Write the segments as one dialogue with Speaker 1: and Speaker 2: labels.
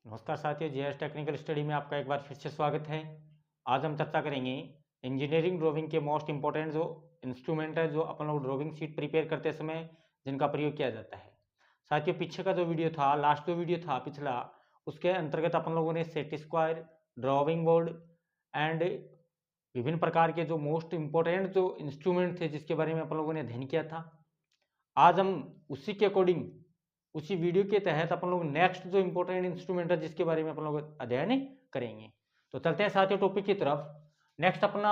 Speaker 1: नमस्कार साथियों, GS technical study में आपका एक बार फिर से स्वागत है। आज हम चर्चा करेंगे इंजीनियरिंग ड्राइंग के मोस्ट इंपॉर्टेंट जो इंस्ट्रूमेंट है जो अपन लोग ड्राइंग शीट प्रिपेयर करते समय जिनका प्रयोग किया जाता है। साथियों, पीछे का जो वीडियो था, लास्ट जो वीडियो था पिछला, उसके अंतर्गत अपन लोगों ने set square, drawing board and विभिन्न प्रकार के जो मोस्ट इंपॉर्टेंट जो इंस्ट्रूमेंट थे जिसके बारे में अपन लोगों ने अध्ययन किया था। आज हम उसी के अकॉर्डिंग उसी वीडियो के तहत अपन लोग नेक्स्ट जो इंपॉर्टेंट इंस्ट्रूमेंट है जिसके बारे में अपन लोग अध्ययन करेंगे। तो चलते हैं साथियों टॉपिक की तरफ। नेक्स्ट अपना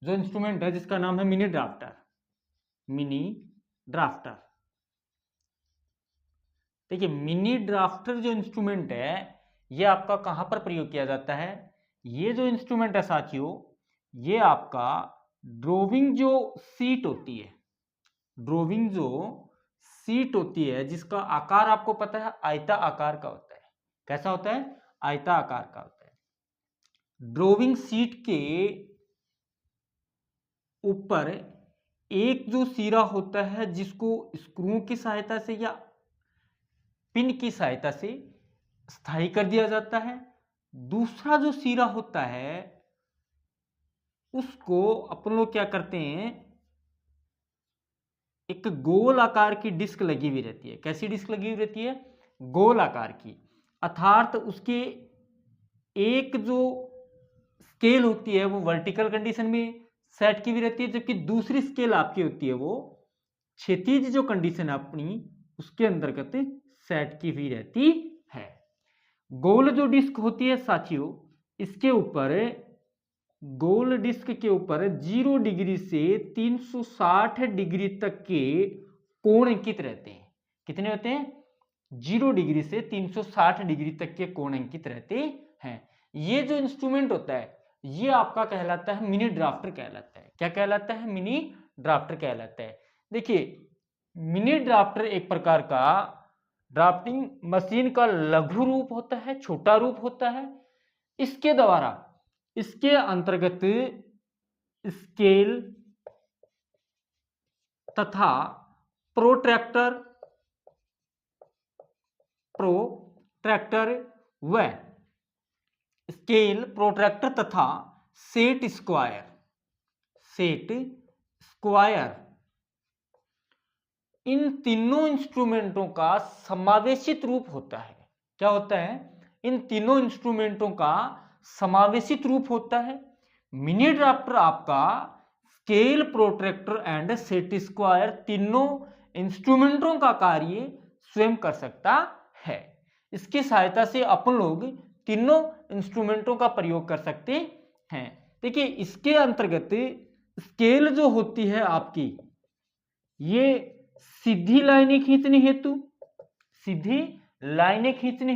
Speaker 1: जो इंस्ट्रूमेंट है जिसका नाम है मिनी ड्राफ्टर। मिनी ड्राफ्टर, देखिए मिनी ड्राफ्टर जो इंस्ट्रूमेंट है ये आपका कहां पर प्रयोग किया जाता है। ये जो इंस्ट्रूमेंट है साथियों, ये आपका ड्राइंग जो सीट होती है, ड्राइंग जो सीट होती है जिसका आकार आपको पता है आयता आकार का होता है। कैसा होता है? आयता आकार का होता है। ड्राइंग सीट के ऊपर एक जो सिरा होता है जिसको स्क्रू की सहायता से या पिन की सहायता से स्थायी कर दिया जाता है। दूसरा जो सिरा होता है उसको अपन लोग क्या करते हैं, एक गोल आकार की डिस्क लगी हुई रहती है। कैसी डिस्क लगी हुई रहती है? गोल आकार की। अर्थात उसके एक जो स्केल होती है वो वर्टिकल कंडीशन में सेट की हुई रहती है, जबकि दूसरी स्केल आपकी होती है वो क्षैतिज जो कंडीशन है अपनी उसके अंतर्गत सेट की हुई रहती है। गोल जो डिस्क होती है साथियों, इसके ऊपर गोल डिस्क के ऊपर 0 डिग्री से 360 डिग्री तक के कोण अंकित रहते हैं। कितने होते हैं? 0 डिग्री से 360 डिग्री तक के कोण अंकित रहते हैं। ये जो इंस्ट्रूमेंट होता है ये आपका कहलाता है मिनी ड्राफ्टर कहलाता है। क्या कहलाता है? मिनी ड्राफ्टर कहलाता है। देखिए मिनी ड्राफ्टर एक प्रकार का ड्राफ्टिंग मशीन का लघु रूप होता है, छोटा रूप होता है। इसके द्वारा इसके अंतर्गत स्केल तथा प्रोट्रैक्टर व स्केल, प्रोट्रैक्टर तथा सेट स्क्वायर इन तीनों इंस्ट्रूमेंटों का समावेशित रूप होता है। क्या होता है? इन तीनों इंस्ट्रूमेंटों का समावेशित रूप होता है। मिनी ड्राफ्टर आपका scale, protractor and set square तीनों इंस्ट्रूमेंटों का कार्य स्वयं कर सकता है। इसकी सहायता से अपन लोग तीनों इंस्ट्रूमेंटों का प्रयोग कर सकते हैं। देखिए इसके अंतर्गत स्केल जो होती है आपकी, ये सीधी लाइनें खींचने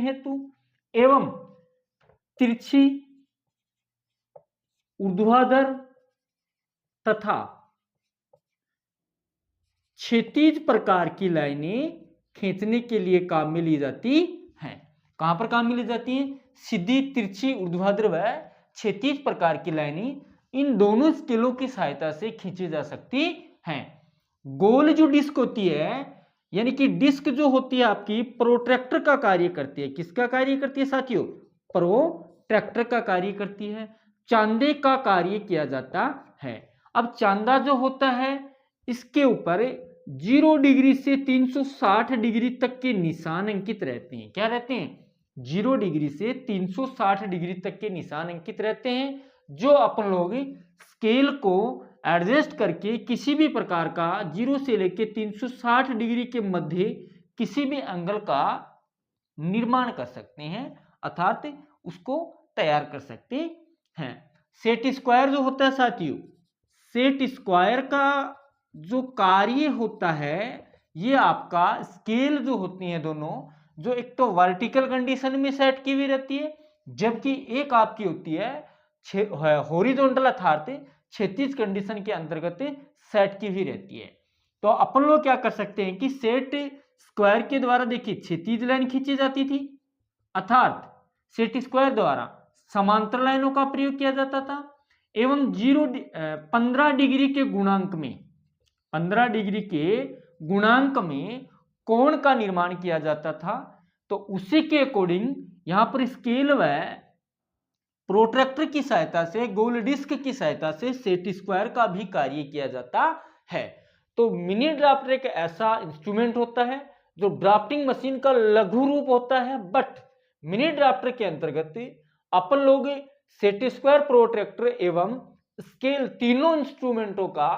Speaker 1: हेतु एवं तिरछी, ऊर्ध्वाधर तथा क्षैतिज प्रकार की लाइनें खींचने के लिए काम में ली जाती हैं। कहां पर काम में ली जाती हैं? सीधी, तिरछी, ऊर्ध्वाधर व क्षैतिज प्रकार की लाइनें इन दोनों स्केलों की सहायता से खींची जा सकती हैं। गोल जो डिस्क होती है, यानी कि डिस्क जो होती है आपकी प्रोट्रैक्टर का कार्य करती है। किसका कार्य करती है साथियों? प्रोट्रैक्टर का कार्य करती है। चांदे का कार्य किया जाता है। अब चांदा जो होता है इसके ऊपर 0 डिग्री से 360 डिग्री तक के निशान अंकित रहते हैं। क्या रहते हैं? 0 डिग्री से 360 डिग्री तक के निशान अंकित रहते हैं, जो अपन लोग स्केल को एडजस्ट करके किसी भी प्रकार का 0 से लेके 360 डिग्री के मध्य किसी भी एंगल का निर्माण कर सकते हैं, अर्थात उसको तैयार कर सकते हैं। सेट स्क्वायर जो होता है साथियों, सेट स्क्वायर का जो कार्य होता है ये आपका स्केल जो होती है दोनों, जो एक तो वर्टिकल कंडीशन में सेट की हुई रहती है, जबकि एक आपकी होती है हॉरिजॉन्टल अर्थात क्षैतिज कंडीशन के अंतर्गत सेट की हुई रहती है। तो अपन लोग क्या कर सकते हैं कि सेट स्क्वायर के द्वारा देखिए क्षैतिज लाइन खींची जाती थी, अर्थात सेट स्क्वायर द्वारा समांतर लाइनों का प्रयोग किया जाता था एवं 15 डिग्री के गुणांक में 15 डिग्री के गुणांक में कोण का निर्माण किया जाता था। तो उसी के अकॉर्डिंग यहां पर स्केल व प्रोट्रैक्टर की सहायता से, गोल डिस्क की सहायता से सेट स्क्वायर का भी कार्य किया जाता है। तो मिनी ड्राफ्टर एक ऐसा इंस्ट्रूमेंट होता है जो ड्राफ्टिंग मशीन का लघु रूप होता है, बट मिनी ड्राफ्टर के अंतर्गत अपन लोग सेट स्क्वायर, प्रोट्रैक्टर एवं स्केल तीनों इंस्ट्रूमेंटों का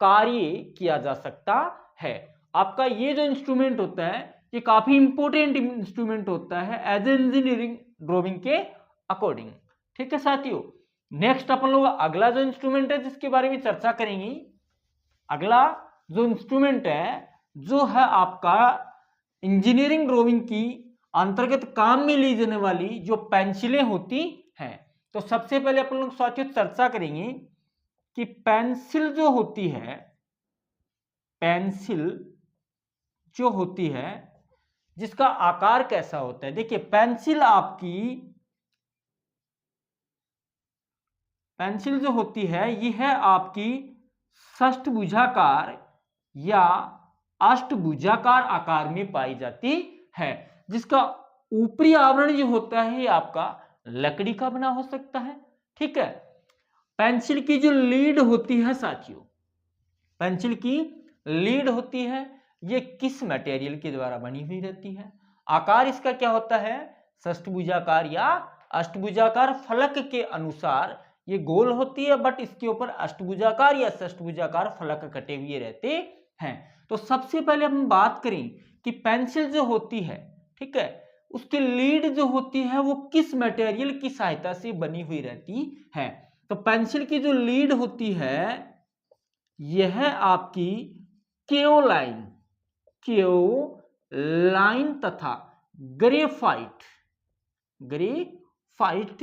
Speaker 1: कार्य किया जा सकता है। आपका ये जो इंस्ट्रूमेंट होता है ये काफी इंपॉर्टेंट इंस्ट्रूमेंट होता है एज ए इंजीनियरिंग ड्राइंग के अकॉर्डिंग। ठीक है साथियों, नेक्स्ट अपन लोग अगला जो इंस्ट्रूमेंट है जिसके बारे में चर्चा करेंगे, अगला जो इंस्ट्रूमेंट है जो है आपका इंजीनियरिंग ड्राइंग की अंतर्गत काम में ली जाने वाली जो पेंसिलें होती हैं। तो सबसे पहले अपन लोग साथियों चर्चा करेंगे कि पेंसिल जो होती है, पेंसिल जो होती है जिसका आकार कैसा होता है। देखिए पेंसिल आपकी, पेंसिल जो होती है यह है आपकी षष्ठभुजाकार या अष्टभुजाकार आकार में पाई जाती है, जिसका ऊपरी आवरण जो होता है ये आपका लकड़ी का बना हो सकता है। ठीक है, पेंसिल की जो लीड होती है साथियों, पेंसिल की लीड होती है ये किस मटेरियल के द्वारा बनी हुई रहती है। आकार इसका क्या होता है, षष्ठभुजाकार या अष्टभुजाकार। फलक के अनुसार ये गोल होती है, बट इसके ऊपर अष्टभुजाकार या षष्ठभुजाकार फलक कटे हुए रहते हैं। तो सबसे पहले हम बात करें कि पेंसिल जो होती है, ठीक है, उसकी लीड जो होती है वो किस मटेरियल की सहायता से बनी हुई रहती है। तो पेंसिल की जो लीड होती है यह आपकी केओलाइन, केओलाइन तथा ग्रेफाइट, ग्रेफाइट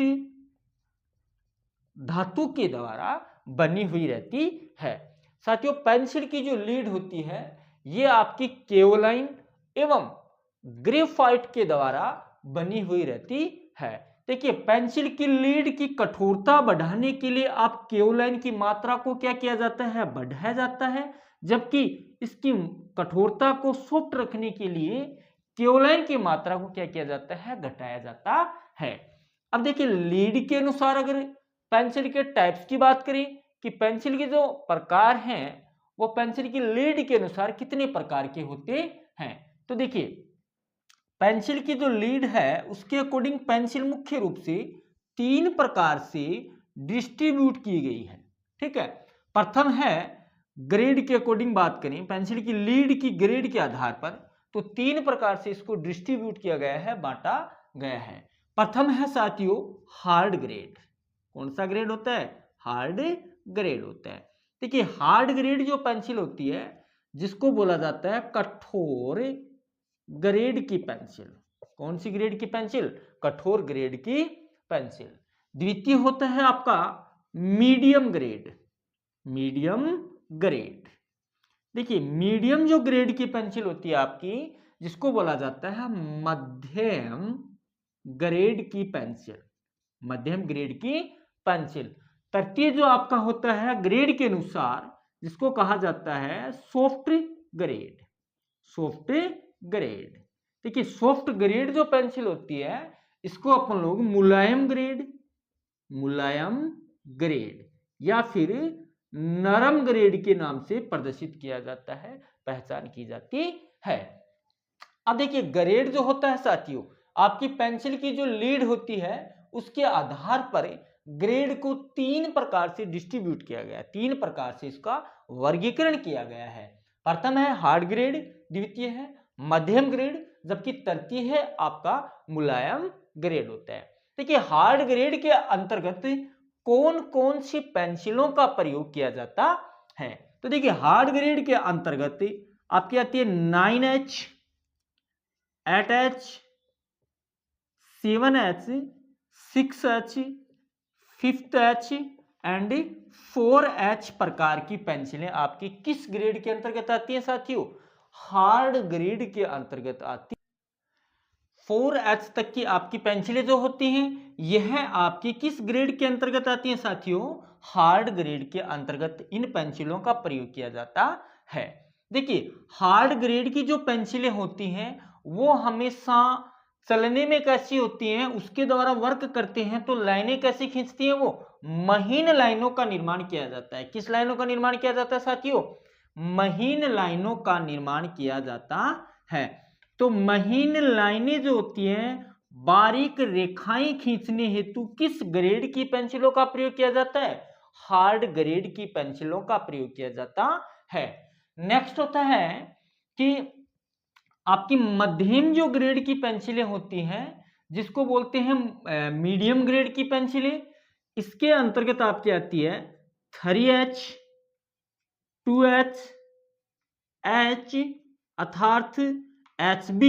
Speaker 1: धातु के द्वारा बनी हुई रहती है। साथियों पेंसिल की जो लीड होती है ये आपकी केओलाइन एवं ग्रेफाइट के द्वारा बनी हुई रहती है। देखिए पेंसिल की लीड की कठोरता बढ़ाने के लिए आप केओलाइन की मात्रा को क्या किया जाता है, बढ़ाया जाता है, जबकि इसकी कठोरता को सॉफ्ट रखने के लिए केओलाइन की मात्रा को क्या किया जाता है, घटाया जाता है। अब देखिए लीड के अनुसार अगर पेंसिल के टाइप्स की बात करें कि पेंसिल के जो प्रकार हैं वो पेंसिल की लीड के अनुसार कितने प्रकार के होते हैं। तो देखिए पेंसिल की जो लीड है उसके अकॉर्डिंग पेंसिल मुख्य रूप से 3 प्रकार से डिस्ट्रीब्यूट की गई है। ठीक है, प्रथम है ग्रेड के अकॉर्डिंग बात करें पेंसिल की लीड की ग्रेड के आधार पर, तो 3 प्रकार से इसको डिस्ट्रीब्यूट किया गया है, बांटा गया है। प्रथम है साथियों हार्ड ग्रेड। कौन सा ग्रेड होता है, हार्ड ग्रेड होता है। देखिए हार्ड ग्रेड जो पेंसिल होती है जिसको बोला जाता है कठोर ग्रेड की पेंसिल। कौन सी ग्रेड की पेंसिल, कठोर ग्रेड की पेंसिल। द्वितीय होता है आपका मीडियम ग्रेड, मीडियम ग्रेड। देखिए मीडियम जो ग्रेड की पेंसिल होती है आपकी जिसको बोला जाता है मध्यम ग्रेड की पेंसिल, मध्यम ग्रेड की पेंसिल। तृतीय जो आपका होता है ग्रेड के अनुसार जिसको कहा जाता है सॉफ्ट ग्रेड, सॉफ्ट ग्रेड। देखिए सॉफ्ट ग्रेड जो पेंसिल होती है इसको अपन लोग मुलायम ग्रेड, मुलायम ग्रेड या फिर नरम ग्रेड के नाम से प्रदर्शित किया जाता है, पहचान की जाती है। अब देखिए ग्रेड जो होता है साथियों आपकी पेंसिल की जो लीड होती है उसके आधार पर ग्रेड को 3 प्रकार से डिस्ट्रीब्यूट किया गया है, 3 प्रकार से इसका वर्गीकरण किया गया है। प्रथम है हार्ड ग्रेड, द्वितीय है मध्यम ग्रेड, जबकि तृतीय है आपका मुलायम ग्रेड होता है। देखिए हार्ड ग्रेड के अंतर्गत कौन कौन सी पेंसिलों का प्रयोग किया जाता है। तो देखिए हार्ड ग्रेड के अंतर्गत आपकी आती है 9H, 8H, 7H, 6H, 5H and 4H प्रकार की पेंसिलें आपकी किस ग्रेड के अंतर्गत आती हैं साथियों, हार्ड ग्रेड के अंतर्गत आती। 4H तक की आपकी पेंसिलें जो होती हैं यह आपकी किस ग्रेड के अंतर्गत आती हैं साथियों, हार्ड ग्रेड के अंतर्गत इन पेंसिलों का प्रयोग किया जाता है। देखिए हार्ड ग्रेड की जो पेंसिलें होती हैं वो हमेशा चलने में कैसी होती हैं उसके द्वारा वर्क करते हैं, तो लाइनें कैसी खींचती हैं, वो महीन लाइनों का निर्माण किया जाता है। किस लाइनों का निर्माण किया जाता है साथियों? महीन लाइनों का निर्माण किया जाता है। तो महीन लाइनें जो होती हैं, बारीक रेखाएं खींचने हेतु किस ग्रेड की पेंसिलों का प्रयोग किया जाता है? हार्ड ग्रेड की पेंसिलों का प्रयोग किया जाता है। नेक्स्ट होता है कि आपकी मध्यम जो ग्रेड की पेंसिलें होती हैं, जिसको बोलते हैं मीडियम ग्रेड की पेंसिलें, इसके अंतर्गत आपकी आती है 3H, 2H, H अर्थात HB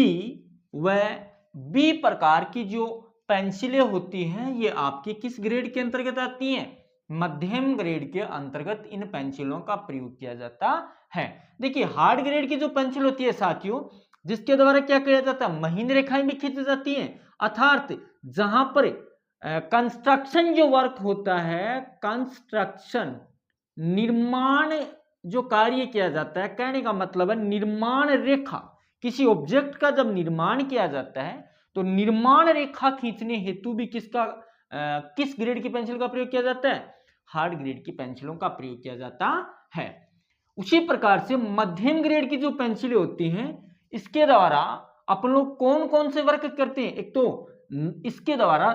Speaker 1: व B प्रकार की जो पेंसिलें होती हैं, ये आपकी किस ग्रेड के अंतर्गत आती हैं? मध्यम ग्रेड के अंतर्गत इन पेंसिलों का प्रयोग किया जाता है। देखिए, हार्ड ग्रेड की जो पेंसिल होती है साथियों, जिसके द्वारा क्या किया जाता है? महीन रेखाएं भी खींची जाती हैं, अर्थात जहां पर कंस्ट्रक्शन जो वर्क होता है, कंस्ट्रक्शन निर्माण जो कार्य किया जाता है, कहने का मतलब है निर्माण रेखा, किसी ऑब्जेक्ट का जब निर्माण किया जाता है तो निर्माण रेखा खींचने हेतु भी किस ग्रेड की पेंसिल का प्रयोग किया जाता है? हार्ड ग्रेड की पेंसिलों का प्रयोग किया जाता है। उसी प्रकार से मध्यम ग्रेड की जो पेंसिलें होती हैं, इसके द्वारा अपन लोग कौन कौन से वर्क करते हैं? एक तो इसके द्वारा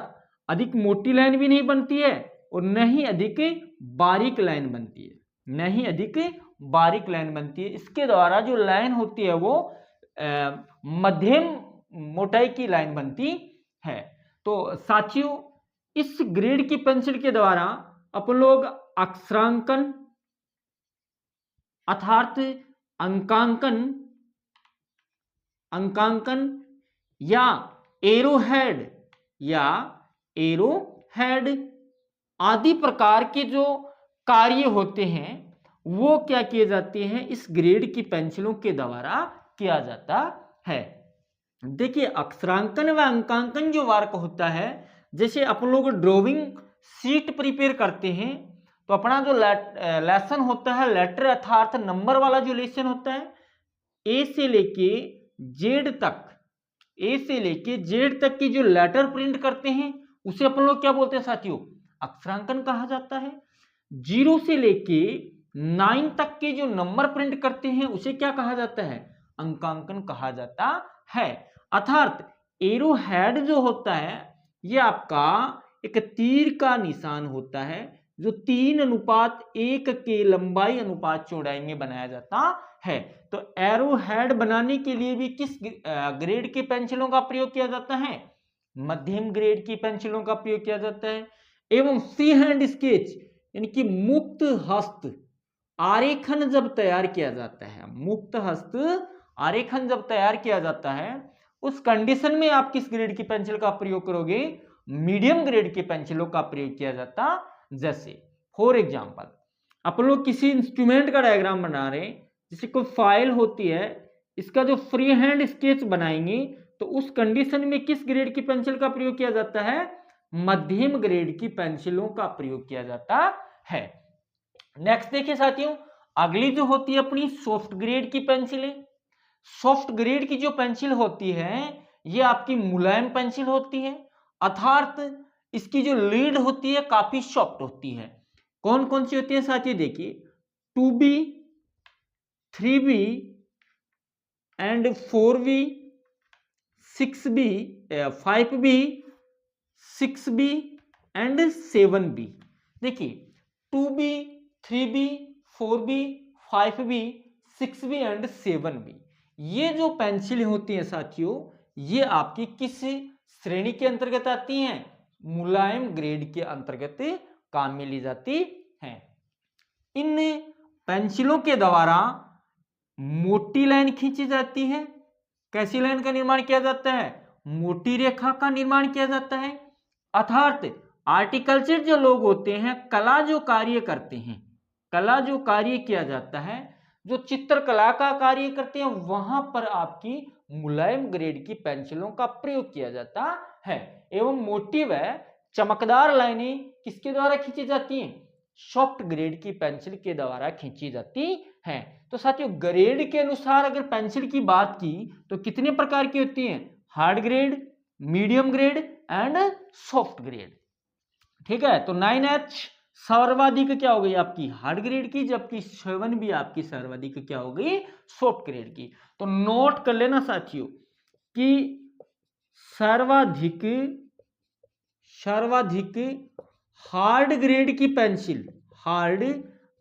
Speaker 1: अधिक मोटी लाइन भी नहीं बनती है और न ही अधिक बारीक लाइन बनती है, न ही अधिक बारीक लाइन बनती है। इसके द्वारा जो लाइन होती है वो मध्यम मोटाई की लाइन बनती है। तो साथियों, इस ग्रेड की पेंसिल के द्वारा अपन लोग अक्षरांकन अर्थात अंकांकन या एरोहेड आदि प्रकार के जो कार्य होते हैं, वो क्या किए जाते हैं? इस ग्रेड की पेंसिलों के द्वारा किया जाता है। देखिए, अक्षरांकन व अंकांकन जो वर्क होता है, जैसे अपन लोग ड्राइंग शीट प्रिपेयर करते हैं, तो अपना जो लेसन होता है, लेटर अर्थात नंबर वाला जो लेसन होता है, ए से लेके जेड तक की जो लेटर प्रिंट करते हैं, उसे अपन लोग क्या बोलते हैं साथियों? अक्षरांकन कहा जाता है। 0 से लेके 9 तक के जो नंबर प्रिंट करते हैं, उसे क्या कहा जाता है? अंकांकन कहा जाता है। अर्थात एरो हेड जो होता है, ये आपका एक तीर का निशान होता है, जो 3:1 के लंबाई अनुपात चौड़ाई में बनाया जाता है। तो एरो हेड बनाने के लिए भी किस ग्रेड की पेंसिलों का प्रयोग किया जाता है? मध्यम ग्रेड की पेंसिलों का प्रयोग किया जाता है। एवं फ्री हैंड स्केच यानी कि मुक्त हस्त आरेखन जब तैयार किया जाता है, मुक्त हस्त आरेखन जब तैयार किया जाता है, उस कंडीशन में आप किस ग्रेड की पेंसिल का प्रयोग करोगे? मीडियम ग्रेड की पेंसिलों का प्रयोग किया जाता। जैसे फॉर एग्जांपल अपन लोग किसी इंस्ट्रूमेंट का डायग्राम बना रहे हैं, जैसे कोई फाइल होती है, इसका जो फ्री हैंड स्केच बनाएंगे, तो उस कंडीशन में किस ग्रेड की पेंसिल का प्रयोग किया जाता है? मध्यम ग्रेड की पेंसिलों का प्रयोग किया जाता है। नेक्स्ट देखिए साथियों, अगली जो होती है अपनी सॉफ्ट ग्रेड की पेंसिलें। सॉफ्ट ग्रेड की जो पेंसिल होती है, ये आपकी मुलायम पेंसिल होती है, अर्थात इसकी जो लीड होती है काफी सॉफ्ट होती है। कौन कौन सी होती है साथियों? देखिए, 2B, 3B and 4B, 6B, 5B, 6B and 7B। देखिए, 2B, 3B, 4B, 5B, 6B and 7B, ये जो पेंसिल होती हैं साथियों, ये आपकी किस श्रेणी के अंतर्गत आती हैं? मुलायम ग्रेड के अंतर्गत काम में ली जाती हैं। इन पेंसिलों के द्वारा मोटी लाइन खींची जाती है। कैसी लाइन का निर्माण किया जाता है? मोटी रेखा का निर्माण किया जाता है। अर्थात आर्टिकल्चर जो लोग होते हैं, कला जो कार्य करते हैं, कला जो कार्य किया जाता है, जो चित्रकला का कार्य करते हैं, वहां पर आपकी मुलायम ग्रेड की पेंसिलों का प्रयोग किया जाता है। एवं मोटी व चमकदार लाइनें किसके द्वारा खींची जाती हैं? सॉफ्ट ग्रेड की पेंसिल के द्वारा खींची जाती हैं। तो साथियों, ग्रेड के अनुसार अगर पेंसिल की बात की तो कितने प्रकार की होती हैं? Hard grade, medium grade and soft grade. ठीक है, तो 9H सर्वाधिक क्या हो गई आपकी हार्ड ग्रेड की, जबकि 7B आपकी सर्वाधिक क्या हो गई सॉफ्ट ग्रेड की। तो नोट कर लेना साथियों कि सर्वाधिक हार्ड ग्रेड की पेंसिल, हार्ड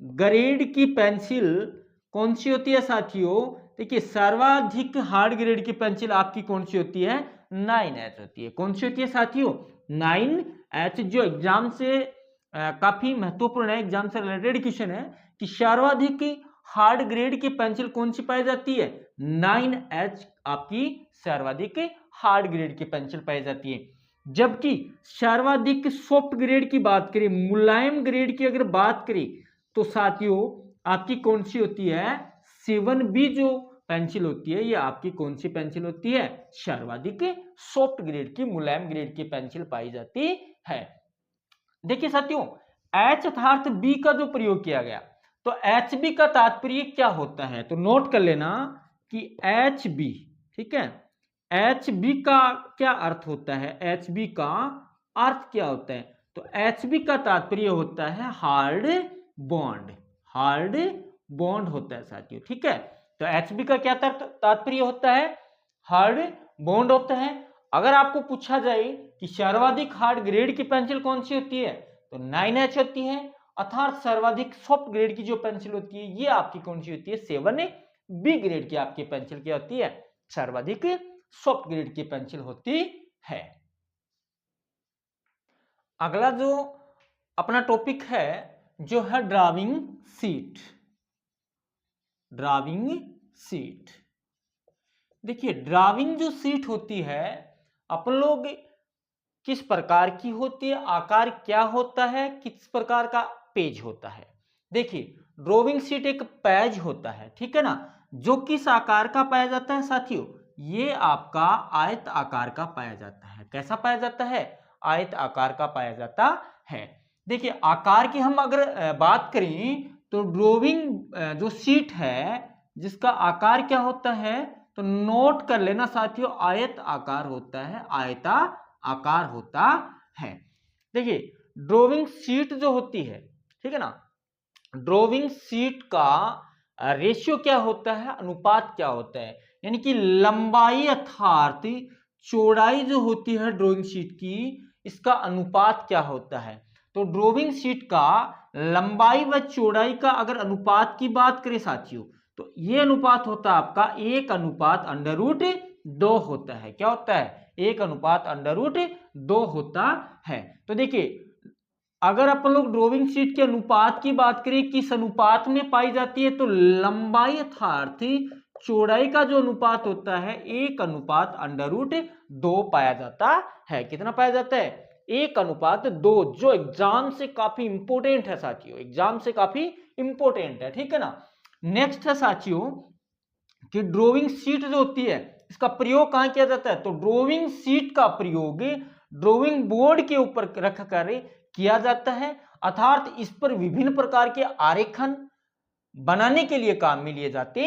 Speaker 1: ग्रेड की पेंसिल कौन सी होती है साथियों? देखिए सर्वाधिक हार्ड ग्रेड की पेंसिल आपकी कौन सी होती है? 9H होती है। कौन सी होती है साथियों? 9H, जो एग्जाम से काफी महत्वपूर्ण है, एग्जाम से रिलेटेड क्वेश्चन है कि सर्वाधिक हार्ड ग्रेड की पेंसिल कौन सी पाई जाती है? 9H आपकी सर्वाधिक हार्ड ग्रेड की पेंसिल पाई जाती है। जबकि सर्वाधिक सॉफ्ट ग्रेड की बात करें, मुलायम ग्रेड की अगर बात करें, तो साथियों आपकी कौन सी होती है? 7B जो पेंसिल होती है, ये आपकी कौन सी पेंसिल होती है? सर्वाधिक सॉफ्ट ग्रेड की, मुलायम ग्रेड की पेंसिल पाई जाती है। देखिए साथियों, H अर्थात B का जो प्रयोग किया गया, तो HB का तात्पर्य क्या होता है? तो नोट कर लेना कि HB, ठीक है, HB का क्या अर्थ होता है? HB का अर्थ क्या होता है? तो HB का तात्पर्य होता है हार्ड बॉन्ड, हार्ड बॉन्ड होता है साथियों। ठीक है, तो HB का क्या तात्पर्य होता है? हार्ड बॉन्ड होता है। अगर आपको पूछा जाए कि सर्वाधिक हार्ड ग्रेड की पेंसिल कौन सी होती है, तो 9H होती है। अर्थात सर्वाधिक सॉफ्ट ग्रेड की जो पेंसिल होती है, ये आपकी कौन सी होती है? 7B ग्रेड की आपकी पेंसिल क्या होती है? सर्वाधिक सॉफ्ट ग्रेड की पेंसिल होती है। अगला जो अपना टॉपिक है, जो है ड्राइंग सीट। ड्राइंग सीट, देखिए ड्राइंग जो सीट होती है, अपन लोग किस प्रकार की होती है, आकार क्या होता है, किस प्रकार का पेज होता है? देखिए ड्राइंग शीट एक पेज होता है, ठीक है ना, जो किस आकार का पाया जाता है साथियों? ये आपका आयत आकार का पाया जाता है। कैसा पाया जाता है? आयत आकार का पाया जाता है। देखिए आकार की हम अगर बात करें, तो ड्राइंग जो शीट है जिसका आकार क्या होता है, तो नोट कर लेना साथियों, आयत आकार होता है, आयता आकार होता है। देखिए ड्राइंग शीट जो होती है, ठीक है ना, ड्राइंग शीट का रेशियो क्या होता है, अनुपात क्या होता है, यानी कि लंबाई अर्थात चौड़ाई जो होती है ड्राइंग शीट की, इसका अनुपात क्या होता है? तो ड्राइंग शीट का लंबाई व चौड़ाई का अगर अनुपात की बात करें साथियों, तो ये अनुपात होता है आपका 1/√2 होता है। क्या होता है? 1/√2 होता है। तो देखिए अगर अपन लोग ड्राइंग शीट के अनुपात की बात करें, किस अनुपात में पाई जाती है, तो लंबाई अर्थात चौड़ाई का जो अनुपात होता है 1/√2 पाया जाता है। कितना पाया जाता है? 1/2, जो एग्जाम से काफी इंपोर्टेंट है साथियों, एग्जाम से काफी इंपोर्टेंट है। ठीक है ना। नेक्स्ट है साथियों कि ड्राइंग शीट जो होती है, इसका प्रयोग कहां किया जाता है? तो ड्राइंग शीट का प्रयोग ड्राइंग बोर्ड के ऊपर रख कर किया जाता है, अर्थात इस पर विभिन्न प्रकार के आरेखन बनाने के लिए काम में लिए जाते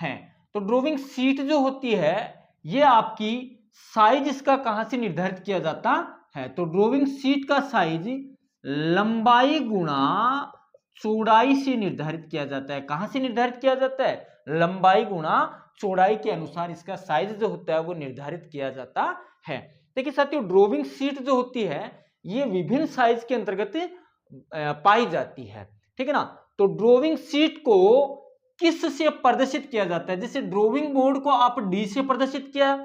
Speaker 1: हैं। तो ड्राइंग शीट जो होती है, ये आपकी साइज इसका कहां से निर्धारित किया जाता है? तो ड्राइंग शीट का साइज लंबाई गुणा चौड़ाई से निर्धारित किया जाता है। कहां से निर्धारित किया जाता है? लंबाई गुणा चौड़ाई के अनुसार इसका साइज जो होता है वो निर्धारित किया जाता है। देखिए साथियों ड्राइंग शीट जो होती है, ये विभिन्न साइज के अंतर्गत पाई जाती है। ठीक है ना। तो ड्राइंग शीट को किस से प्रदर्शित किया जाता है? जैसे ड्राइंग बोर्ड को आप डी से प्रदर्शित किया,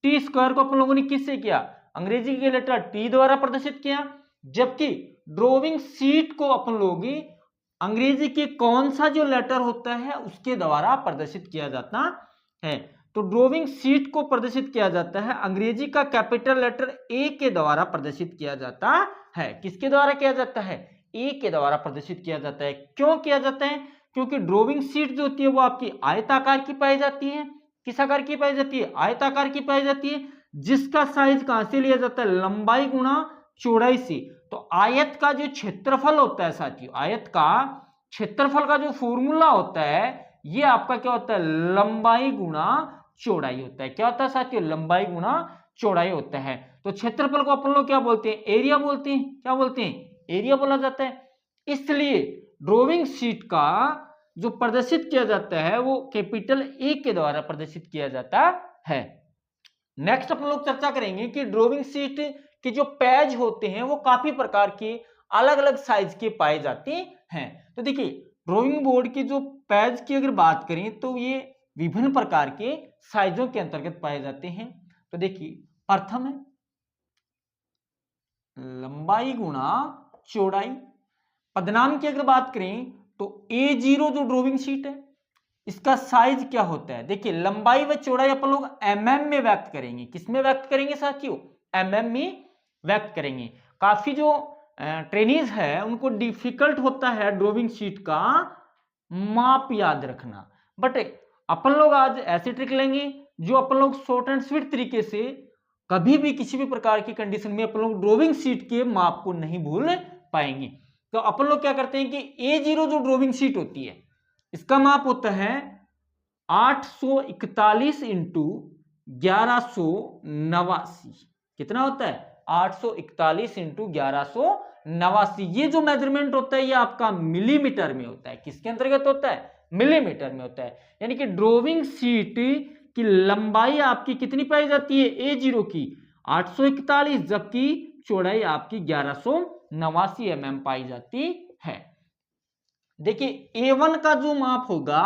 Speaker 1: टी स्क्वायर को अपन लोगों ने किससे किया? अंग्रेजी के लेटर टी द्वारा प्रदर्शित किया। जबकि ड्राइंग शीट को अपन लोग अंग्रेजी के कौन सा जो लेटर होता है उसके द्वारा प्रदर्शित किया जाता है? तो ड्राइंग शीट को प्रदर्शित किया जाता है अंग्रेजी का कैपिटल लेटर ए के द्वारा प्रदर्शित किया जाता है। किसके द्वारा किया जाता है? ए के द्वारा प्रदर्शित किया जाता है। क्यों किया जाता है? क्योंकि ड्राइंग शीट जो होती है वो आपकी आयताकार की पाई जाती है। किस आकार की पाई जाती है? आयताकार की पाई जाती है, जिसका साइज कहां से लिया जाता है? लंबाई गुणा चौड़ाई से। तो आयत का जो क्षेत्रफल होता है साथियों, आयत का क्षेत्रफल का जो फॉर्मूला होता है, ये आपका क्या होता है? लंबाई गुणा चौड़ाई होता है। क्या होता है साथियों? लंबाई गुणा चौड़ाई होता है। तो क्षेत्रफल को अपन लोग क्या बोलते हैं, एरिया बोलते हैं। क्या बोलते हैं, एरिया बोला जाता है। इसलिए ड्राइंग शीट का जो प्रदर्शित किया जाता है वो कैपिटल ए के द्वारा प्रदर्शित किया जाता है। नेक्स्ट अपन लोग चर्चा करेंगे कि ड्राइंग शीट के जो पेज होते हैं वो काफी प्रकार के अलग अलग साइज के पाए जाते हैं। तो देखिए ड्राइंग बोर्ड के जो पेज की अगर बात करें तो ये विभिन्न प्रकार के साइजों के अंतर्गत पाए जाते हैं। तो देखिए प्रथम है लंबाई गुणा चौड़ाई। पदनाम की अगर बात करें तो A0 जो ड्राइंग शीट है इसका साइज क्या होता है, देखिए लंबाई व चौड़ाई अपन लोग mm में व्यक्त करेंगे। किसमें व्यक्त करेंगे साथियों, mm में व्यक्त करेंगे। काफी जो ट्रेनीज है उनको डिफिकल्ट होता है ड्राइंग शीट का माप याद रखना, बट अपन लोग आज ऐसे ट्रिक लेंगे जो अपन लोग शॉर्ट एंड स्वीट तरीके से कभी भी किसी भी प्रकार की कंडीशन में अपन लोग ड्राइंग शीट के माप को नहीं भूल पाएंगे। तो अपन लोग क्या करते हैं कि A0 जो ड्राइंग शीट होती है इसका माप होता है 841 इंटू 1189। कितना होता है, 841 इंटू 1189। ये जो मेजरमेंट होता है ये आपका मिलीमीटर में होता है। किसके अंतर्गत होता है, मिलीमीटर में होता है। यानी कि ड्राइंग शीट की लंबाई आपकी कितनी पाई जाती है, A0 की 841, जबकि चौड़ाई आपकी 1189 mm पाई जाती है। देखिए A1 का जो माप होगा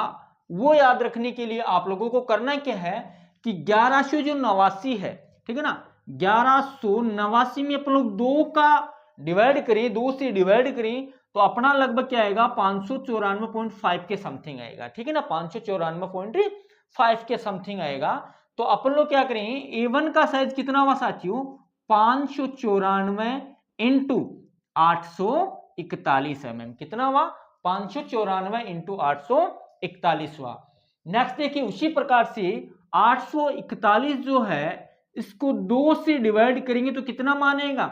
Speaker 1: वो याद रखने के लिए आप लोगों को करना क्या है कि 1189 है, ठीक है ना, 1189 में अपन लोग 2 का डिवाइड करें, 2 से डिवाइड करें तो अपना लगभग क्या आएगा 594.5 के समथिंग आएगा, ठीक है ना, 594.5 के समथिंग आएगा। तो अपन लोग क्या करें, A1 का साइज कितना हुआ साथियों, 594 इंटू 841 mm। कितना हुआ, 594 इंटू 841 हुआ। नेक्स्ट देखिए उसी प्रकार से 841 जो है इसको 2 से डिवाइड करेंगे तो कितना मान आएगा,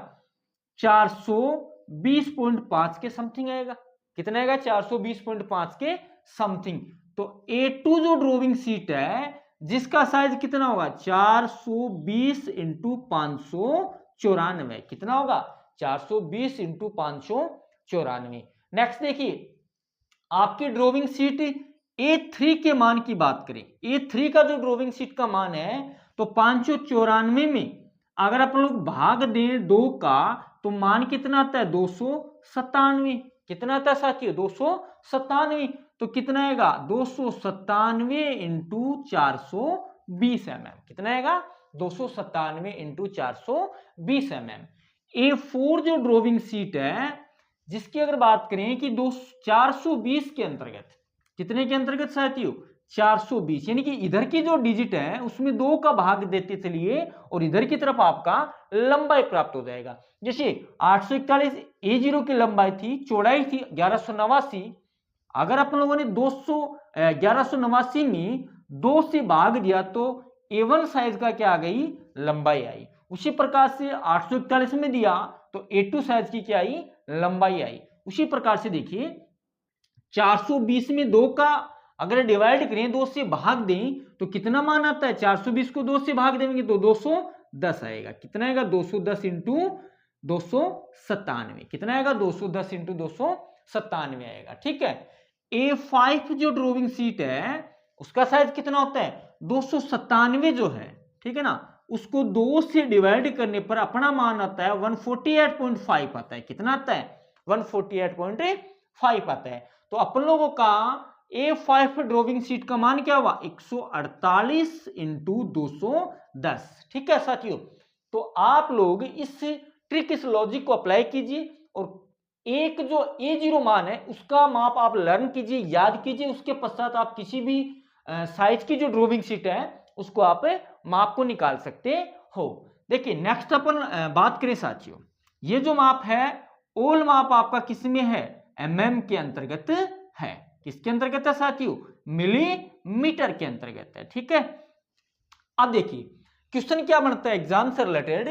Speaker 1: 420.5 के समथिंग आएगा। कितना आएगा, 420.5 के समथिंग। तो A2 जो ड्राइंग शीट है जिसका साइज कितना होगा, 420 इंटू 594। कितना होगा, 420 इंटू 594। नेक्स्ट देखिए आपकी ड्राइंग शीट A3 के मान की बात करें, A3 का जो ड्राइंग शीट का मान है तो 594 में अगर अपन लोग भाग दें 2 का तो मान कितना आता है, 297। कितना आता है साथियों, 297। तो कितना आएगा, 297 इंटू 420 mm। कितना आएगा, 297 इंटू 420 mm। A4 जो ड्राइंग शीट है जिसकी अगर बात करें कि 420 के अंतर्गत, कितने के अंतर्गत साथियों, 420, यानी कि इधर की जो डिजिट है उसमें 2 का भाग देते चलिए और इधर की तरफ आपका लंबाई प्राप्त हो जाएगा। जैसे 841 A0 की लंबाई थी, चौड़ाई थी 1189। अगर अपन लोगों ने 1189 में 2 से भाग दिया तो A1 साइज का क्या आ गई, लंबाई आई। उसी प्रकार से 841 में दिया तो A2 साइज की क्या आई, लंबाई आई। उसी प्रकार से देखिए 420 में 2 का अगर डिवाइड करें, 2 से भाग दें तो कितना मान आता है, 420 को 2 से भाग देंगे तो 210 आएगा। कितना आएगा, 210 इंटू 297। कितना आएगा, 210 इंटू 297 आएगा, ठीक है। A5 जो ड्राइंग शीट है उसका साइज कितना होता है, 297 जो है, ठीक है ना, उसको 2 से डिवाइड करने पर अपना मान आता है 148.5 आता है। कितना आता है, 148.5 आता है। तो अपन लोगों का A5 ड्राइंग शीट का मान क्या हुआ, 148 इंटू 210, ठीक है साथियों। तो आप लोग इस ट्रिक, इस लॉजिक को अप्लाई कीजिए और एक जो A0 मान है उसका माप आप लर्न कीजिए, याद कीजिए। उसके पश्चात आप किसी भी साइज की जो ड्राइंग शीट है उसको आप माप को निकाल सकते हो। देखिए नेक्स्ट अपन बात करें साथियों, ये जो माप है ओल माप आपका किसमें है, mm के अंतर्गत है। किसके अंतर्गत है साथियों, मिलीमीटर के अंतर्गत है, ठीक है। अब देखिए क्वेश्चन क्या बनता है एग्जाम से रिलेटेड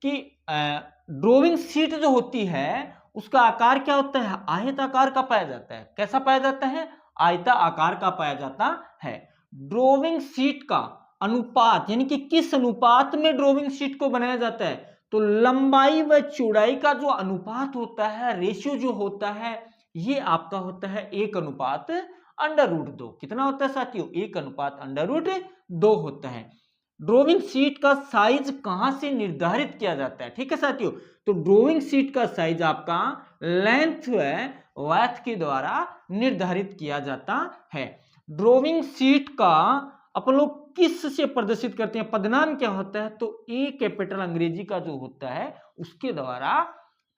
Speaker 1: कि ड्राइंग शीट जो होती है उसका आकार क्या होता है, आयताकार का पाया जाता है। कैसा पाया जाता है, आयता आकार का पाया जाता है। ड्राइंग शीट का अनुपात यानी कि किस अनुपात में ड्राइंग शीट को बनाया जाता है, तो लंबाई व चौड़ाई का जो अनुपात होता है, रेशियो जो होता है, ये आपका होता है 1/√2। कितना होता है साथियों, 1/√2 होता है। ड्राइंग शीट का साइज कहां से निर्धारित किया जाता है, ठीक है साथियों, तो ड्राइंग शीट का साइज आपका लेंथ व विड्थ के द्वारा निर्धारित किया जाता है। ड्राइंग शीट का अपन लोग किस से प्रदर्शित करते हैं, पदनाम क्या होता है, तो ए कैपिटल अंग्रेजी का जो होता है उसके द्वारा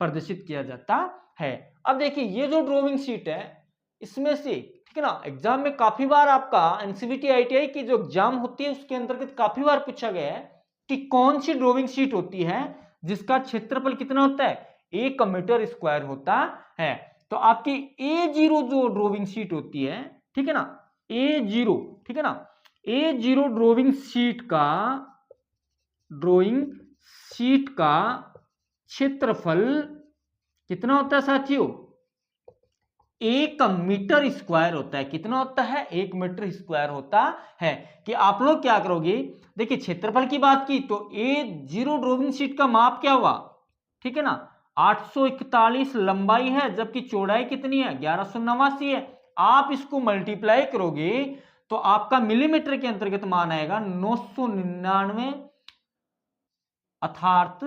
Speaker 1: प्रदर्शित किया जाता है। अब देखिए ये जो ड्राइंग शीट है इसमें से, ठीक है ना, एग्जाम में काफी बार आपका एनसीवीटी आईटीआई की जो एग्जाम होती है उसके अंतर्गत काफी बार पूछा गया है कि कौन सी ड्राइंग शीट होती है जिसका क्षेत्रफल कितना होता है, 1 मीटर स्क्वायर होता है। तो आपकी A0 जो ड्राइंग शीट होती है, ठीक है ना, A0, ठीक है ना, A0 ड्राइंग शीट का क्षेत्रफल कितना होता है साथियों, 1 मीटर स्क्वायर होता है। कितना होता है, 1 मीटर स्क्वायर होता है। कि आप लोग क्या करोगे, देखिए क्षेत्रफल की बात की तो A0 ड्राइंग शीट का माप क्या हुआ, ठीक है ना, 841 लंबाई है, जबकि चौड़ाई कितनी है, 1189 है। आप इसको मल्टीप्लाई करोगे तो आपका मिलीमीटर के अंतर्गत मान आएगा 999, अर्थात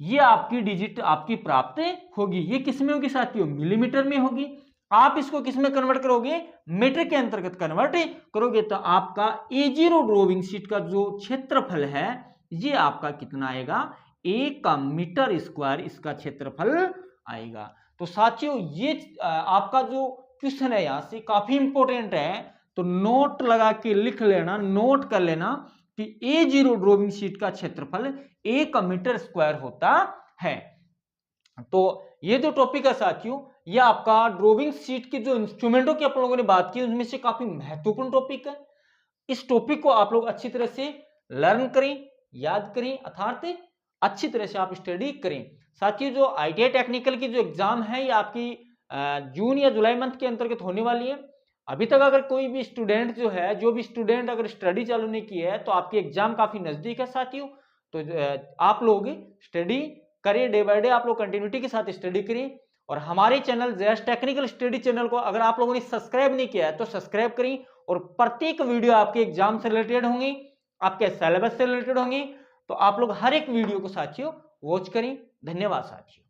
Speaker 1: ये आपकी डिजिट आपकी प्राप्त होगी। ये किस में होगी साथियों, मिलीमीटर में होगी। आप इसको किस में कन्वर्ट करोगे, मीटर के अंतर्गत कन्वर्ट करोगे, तो आपका A0 ड्राइंग शीट का जो क्षेत्रफल है ये आपका कितना आएगा, 1 मीटर स्क्वायर इसका क्षेत्रफल आएगा। तो साथियों ये आपका जो क्वेश्चन है यहां से काफी इंपॉर्टेंट है, तो नोट लगा के लिख लेना, नोट कर लेना कि A0 ड्राइंग शीट का क्षेत्रफल 1 मीटर स्क्वायर होता है। तो ये जो टॉपिक है साथियों, ये आपका ड्राइंग शीट की जो इंस्ट्रूमेंटों की आप लोगों ने बात की उनमें से काफी महत्वपूर्ण टॉपिक है। इस टॉपिक को आप लोग अच्छी तरह से लर्न करें, याद करें, अर्थात अच्छी तरह से आप स्टडी करें। साथियों जो आईटीआई टेक्निकल की जो एग्जाम है ये आपकी जून या जुलाई मंथ के अंतर्गत होने वाली है। अभी तक अगर कोई भी स्टूडेंट जो भी स्टूडेंट अगर स्टडी चालू नहीं की है तो आपकी एग्जाम काफी नजदीक है साथियों। तो आप लोग स्टडी करिए, डे बाय डे आप लोग कंटिन्यूटी के साथ स्टडी करिए। और हमारे channel JS technical study channel को अगर आप लोगों ने सब्सक्राइब नहीं किया है तो सब्सक्राइब करिए। और प्रत्येक वीडियो आपके एग्जाम से रिलेटेड होंगी, आपके सिलेबस से रिलेटेड होंगी, तो आप लोग हर एक वीडियो को साथियों वॉच करें। धन्यवाद साथियों।